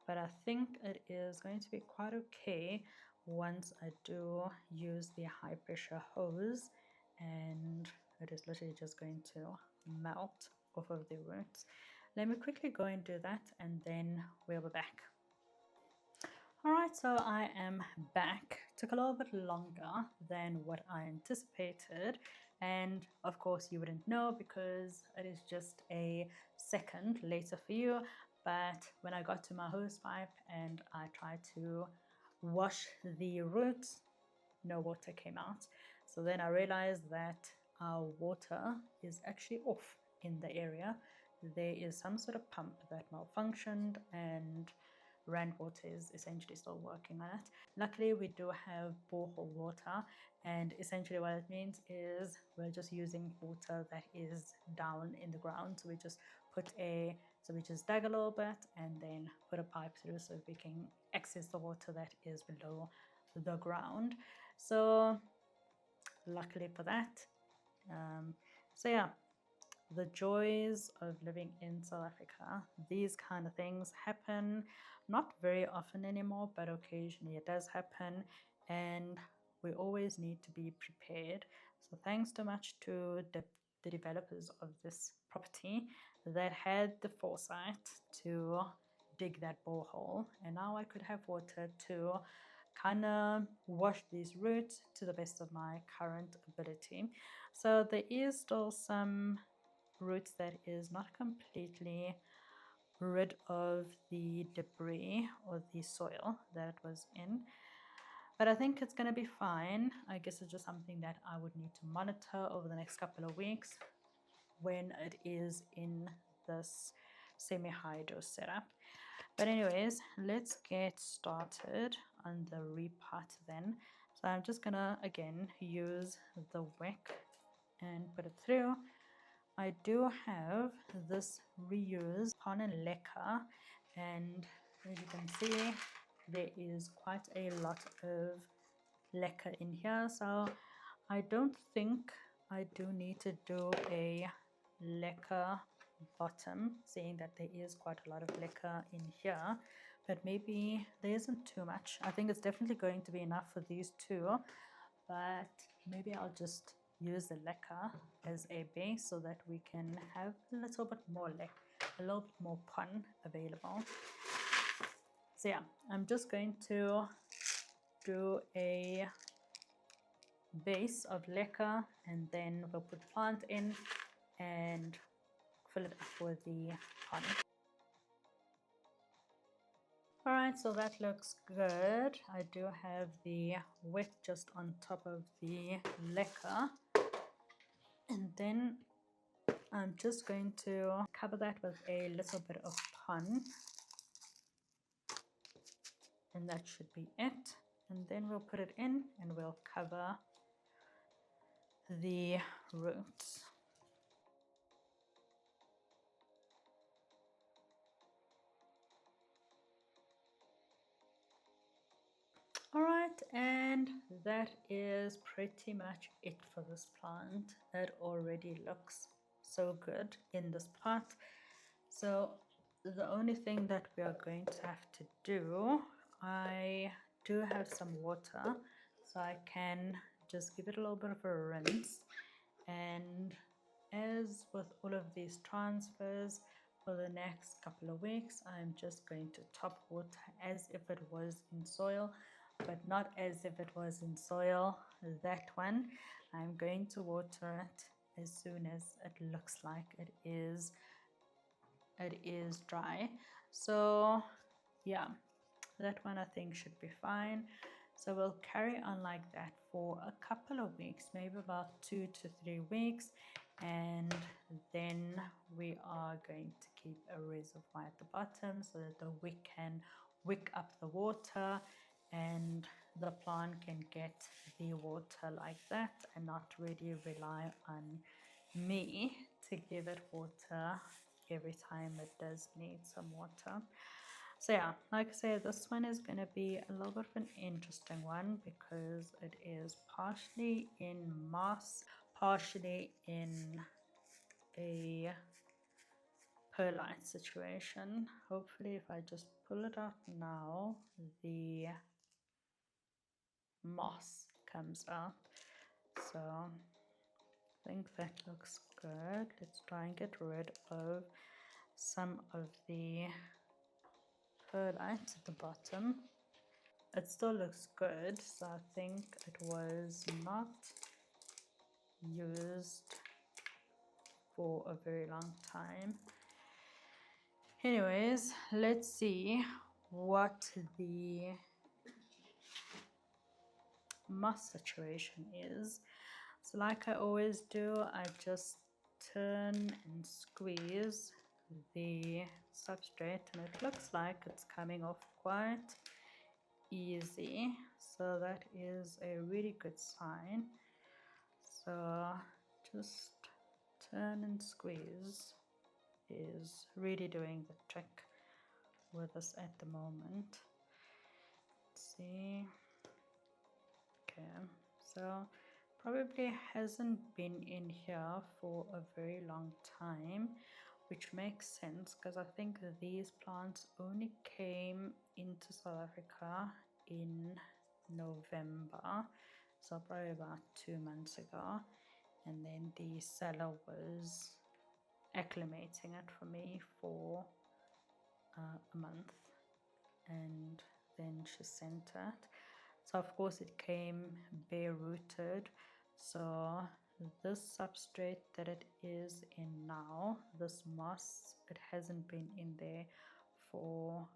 but I think it is going to be quite okay once I do use the high pressure hose, and it is literally just going to melt off of the roots. Let me quickly go and do that, and then we'll be back. Alright, so I am back. Took a little bit longer than what I anticipated, and of course you wouldn't know because it is just a second later for you. But when I got to my hose pipe and I tried to wash the roots, no water came out. So then I realized that our water is actually off in the area. There is some sort of pump that malfunctioned, and rainwater is essentially still working on it. Luckily, we do have borehole water, and essentially what it means is we're just using water that is down in the ground. So we just dug a little bit and then put a pipe through so we can access the water that is below the ground. So luckily for that. So yeah, the joys of living in South Africa. These kind of things happen not very often anymore, but occasionally it does happen, and we always need to be prepared. So thanks so much to the developers of this property that had the foresight to dig that borehole, and now I could have water to kind of wash these roots to the best of my current ability. So there is still some roots that is not completely rid of the debris or the soil that it was in, but I think it's going to be fine. I guess it's just something that I would need to monitor over the next couple of weeks when it is in this semi-hydro setup. But anyways, let's get started on the repot then. So I'm just gonna again use the wick and put it through. I do have this reused pon and lacquer, and as you can see there is quite a lot of lacquer in here, so I don't think I do need to do a lacquer bottom, seeing that there is quite a lot of lacquer in here, but maybe there isn't too much. I think it's definitely going to be enough for these two, but maybe I'll just use the lacquer as a base so that we can have a little bit more a little bit more pon available. So yeah, I'm just going to do a base of lacquer, and then we'll put plant in and fill it up with the pon. Alright, so that looks good. I do have the wick just on top of the lacquer, and then I'm just going to cover that with a little bit of pon, and that should be it. And then we'll put it in and we'll cover the roots. Alright, and that is pretty much it for this plant. It already looks so good in this pot. So the only thing that we are going to have to do, I do have some water, so I can just give it a little bit of a rinse. And as with all of these transfers for the next couple of weeks, I'm just going to top water as if it was in soil, but not as if it was in soil. That one, I'm going to water it as soon as it looks like it is dry. So yeah, that one I think should be fine. So we'll carry on like that for a couple of weeks, maybe about 2 to 3 weeks, and then we are going to keep a reservoir at the bottom so that the wick can wick up the water and the plant can get the water like that and not really rely on me to give it water every time it does need some water. So yeah, like I said, this one is going to be a little bit of an interesting one because it is partially in moss, partially in a perlite situation. Hopefully if I just pull it out now, the moss comes out. So I think that looks good. Let's try and get rid of some of the perlite at the bottom. It still looks good, so I think it was not used for a very long time. Anyways, let's see what the moss situation is. So like I always do, I just turn and squeeze the substrate, and it looks like it's coming off quite easy, so that is a really good sign. So just turn and squeeze is really doing the trick with us at the moment. Let's see. Okay, so probably hasn't been in here for a very long time, which makes sense because I think that these plants only came into South Africa in November, so probably about 2 months ago, and then the seller was acclimating it for me for a month, and then she sent it. So of course it came bare rooted. So this substrate that it is in now, this moss, it hasn't been in there for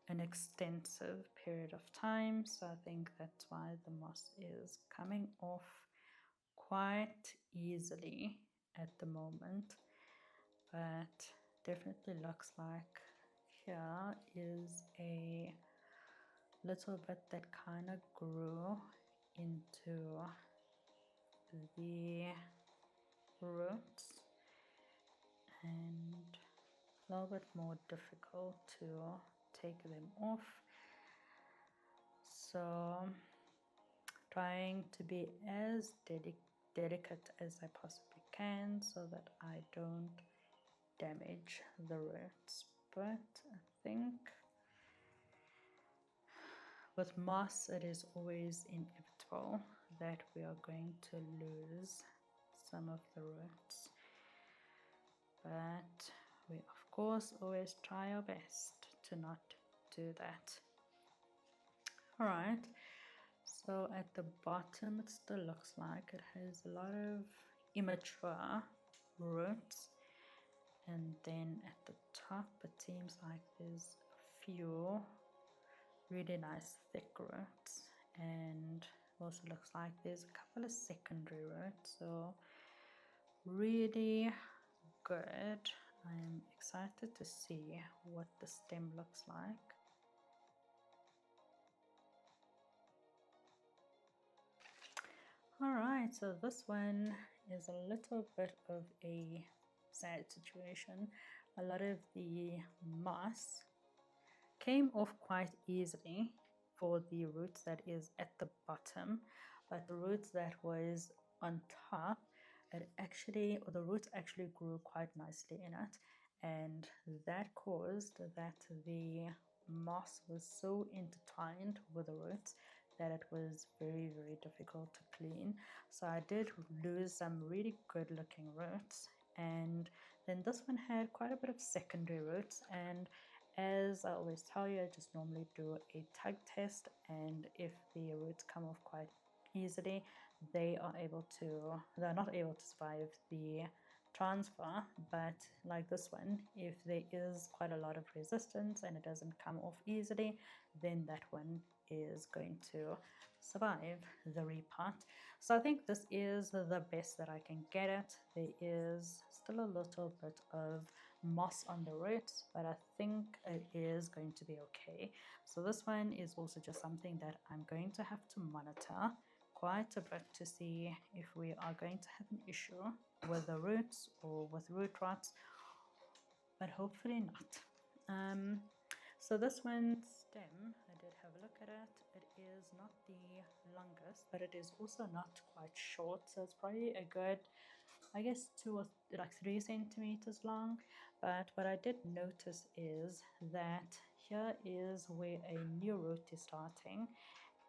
an extensive period of time. So I think that's why the moss is coming off quite easily at the moment. But definitely looks like here is a little bit that kind of grew into the roots and a little bit more difficult to take them off. So trying to be as delicate as I possibly can so that I don't damage the roots. But I think with moss, it is always inevitable that we are going to lose some of the roots. But we, of course, always try our best to not do that. Alright, so at the bottom, it still looks like it has a lot of immature roots. And then at the top, it seems like there's a few really nice thick roots, and also looks like there's a couple of secondary roots, so really good. I'm excited to see what the stem looks like. Alright, so this one is a little bit of a sad situation. A lot of the moss came off quite easily for the roots that is at the bottom, but the roots that was on top, the roots actually grew quite nicely in it, and that caused that the moss was so intertwined with the roots that it was very, very difficult to clean. So I did lose some really good looking roots, and then this one had quite a bit of secondary roots, and as I always tell you, I just normally do a tug test, and if the roots come off quite easily, they're not able to survive the transfer. But like this one, if there is quite a lot of resistance and it doesn't come off easily, then that one is going to survive the repot. So I think this is the best that I can get it. There is still a little bit of moss on the roots, but I think it is going to be okay. So this one is also just something that I'm going to have to monitor quite a bit to see if we are going to have an issue with the roots or with root rots, but hopefully not. So this one's stem, I did have a look at it. It is not the longest, but it is also not quite short, so it's probably a good I guess 3 centimeters long. But what I did notice is that here is where a new root is starting,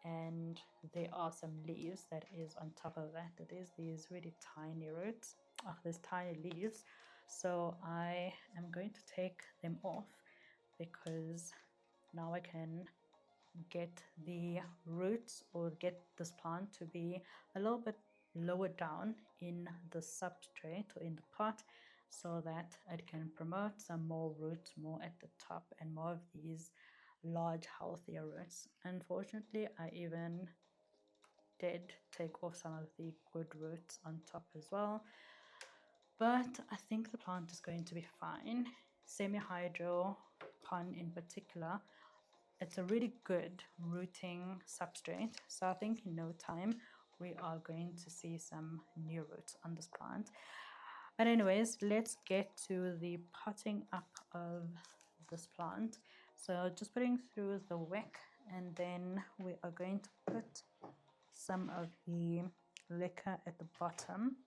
and there are some leaves that is on top of that. It is these really tiny roots, these tiny leaves. So I am going to take them off because now I can get the roots or get this plant to be a little bit lower down in the substrate or in the pot, so that it can promote some more roots more at the top and more of these large healthier roots. Unfortunately, I even did take off some of the good roots on top as well, but I think the plant is going to be fine. Semi-hydro pon in particular, it's a really good rooting substrate, so I think in no time we are going to see some new roots on this plant. But anyways, let's get to the potting up of this plant. So just putting through the wick, and then we are going to put some of the liquor at the bottom.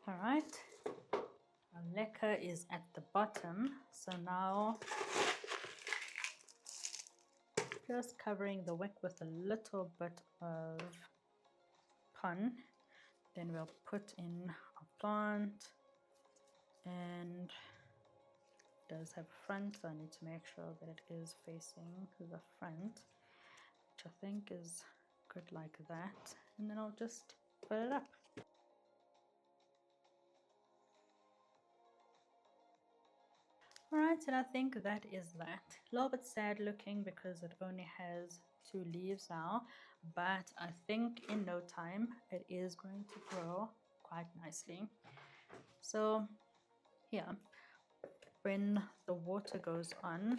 All right, our liquor is at the bottom, so now just covering the wick with a little bit of pon. Then we'll put in our plant, and it does have a front, so I need to make sure that it is facing the front, which I think is good like that. And then I'll just put it up. Alright, and I think that is that. A little bit sad looking because it only has 2 leaves now, but I think in no time it is going to grow quite nicely. So here, when the water goes on,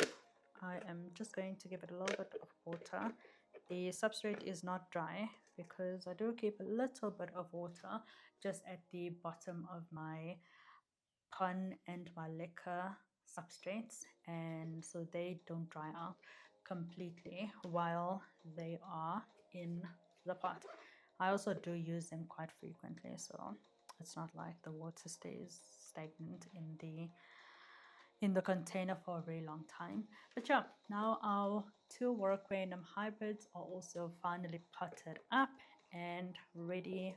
I am just going to give it a little bit of water. The substrate is not dry because I do keep a little bit of water just at the bottom of my pon and my liquor substrates, and so they don't dry out completely while they are in the pot. I also do use them quite frequently, so it's not like the water stays stagnant in the container for a very long time. But yeah, now our 2 Warocqueanum hybrids are also finally potted up and ready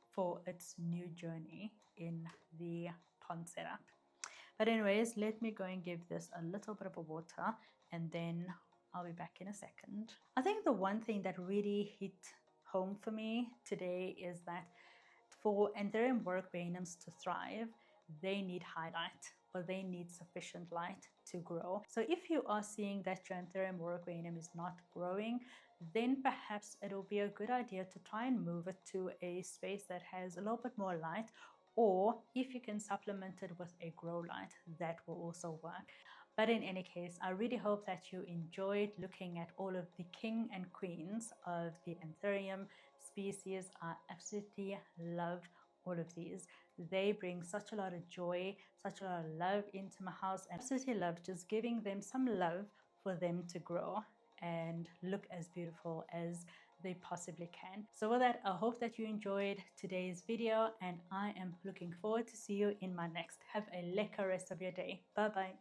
for its new journey in the pond setup. But anyways, let me go and give this a little bit of a water, and then I'll be back in a second. I think the one thing that really hit home for me today is that for Anthurium Warocqueanums to thrive, they need highlight, or they need sufficient light to grow. So if you are seeing that your Anthurium Warocqueanum is not growing, then perhaps it'll be a good idea to try and move it to a space that has a little bit more light, or if you can supplement it with a grow light, that will also work. But in any case, I really hope that you enjoyed looking at all of the king and queens of the Anthurium species. I absolutely loved all of these. They bring such a lot of joy, such a lot of love into my house, and I absolutely love just giving them some love for them to grow and look as beautiful as they possibly can. So with that, I hope that you enjoyed today's video, and I am looking forward to see you in my next. Have a lekker rest of your day. Bye bye.